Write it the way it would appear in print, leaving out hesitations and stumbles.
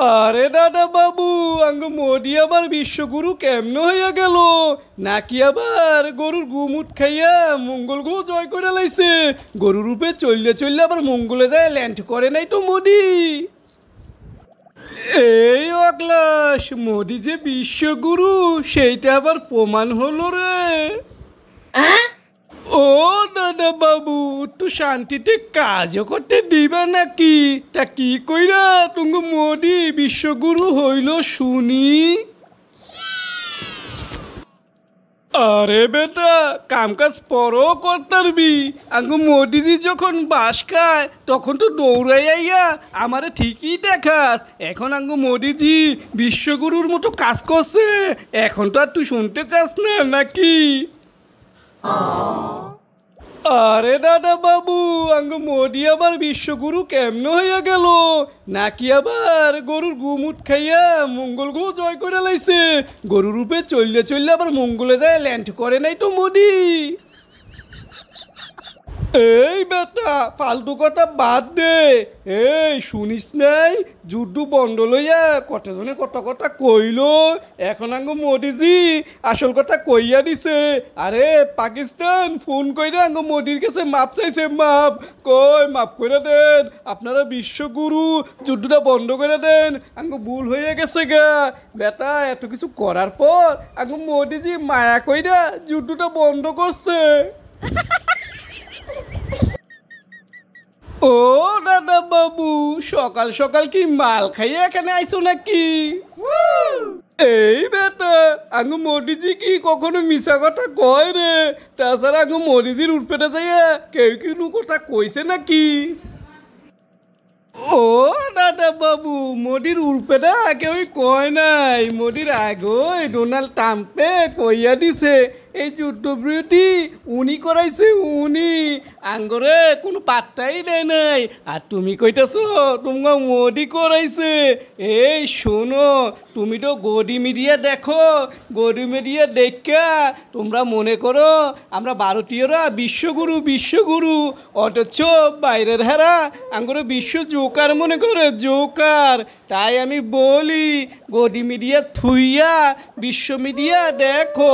আরে দাদা বাবু, আঙ্গ মোদি আবার বিশ্বগুরু কেমন হইয়া গেল? নাকি আবার গরুর গুমুট খাইয়া মঙ্গল গ্রহ জয় করে লাইছে? গরু রূপে চললে চললে আবার মঙ্গলে যায় ল্যান্ড করে নাই তো মোদি? এই অগ্লাস, মোদি যে বিশ্বগুরু সেইটা আবার প্রমাণ হলো রে। ও দাদা বাবু, একটু শান্তিতে কাজও করতে দিবা নাকি? তা কি কইরা তুঙ্গ মোদি বিশ্বগুরু হইল শুনি? আরে বেটা, কাম কাজ পরও করতারবি। আঙ্গু মোদিজি যখন বাস খায় তখন তো দৌড়াই আইয়া আমারে ঠিকই দেখাস। এখন আঙ্গু মোদিজি বিশ্বগুরুর মতো কাজ করছে, এখন তো আর তুই শুনতে চাস না নাকি? আরে দাদা বাবু, আঙ্গ মোদি আবার বিশ্বগুরু কেমন হইয়া গেল? নাকি আবার গরুর গুমুট খাইয়া মঙ্গল গ্রহ জয় করে লাইছে? গরু রূপে চললে চললে আবার মঙ্গলে যায় ল্যান্ড করে নাই তো মোদি? এই বেটা, ফালতু কথা বাদ দে। এই শুনিস নাই, যুদ্ধ বন্ধ লইয়া কতজনে কত কথা কইল। এখন আঙ্গ মোদিজি আসল কথা কইয়া দিছে। আরে পাকিস্তান ফোন কইরা আঙ্গ মোদির কাছে মাপ চাইছে। মাপ কই, মাপ করে দেন, আপনারা বিশ্বগুরু, যুদ্ধটা বন্ধ করে দেন, আঙ্গ ভুল হয়ে গেছে গা। বেটা, এত কিছু করার পর আঙ্গ মোদিজি মায়া কইরা যুদ্ধটা বন্ধ করছে। ও দাদা বাবু, সকাল সকাল কি মাল খাইয়ে এখানে আইছো নাকি? এই বেটা, আঙ্গু মোদিজি কি কখনো মিশা কথা কয় রে? তাছাড়া আঙ্গু মোদিজির উঠপেটে যাইয়া কেউ কিনু কথা কইছে নাকি? ও দাদা বাবু, মোদির উল্পেটা কেউই কয় নাই। মোদির আগই ডোনাল্ড ট্রাম্পে কইয়া দিছে এই যুদ্ধবিরতি উনি করাইছে, উনি। আঙ্গরে কোনো পাত্তাই দেয় নাই। আর তুমি কইতেছো তোমার মোদি করাইছে। এই শোনো, তুমি তো গদি মিডিয়া দেখো, গদি মিডিয়া দেখা তোমরা মনে করো আমরা ভারতীয়রা বিশ্বগুরু বিশ্বগুরু, অথচ বাইরের হারা আঙ্গরে বিশ্ব জোকার মনে করে, জোকার। তাই আমি বলি, গদি মিডিয়া থুইয়া বিশ্ব মিডিয়া দেখো।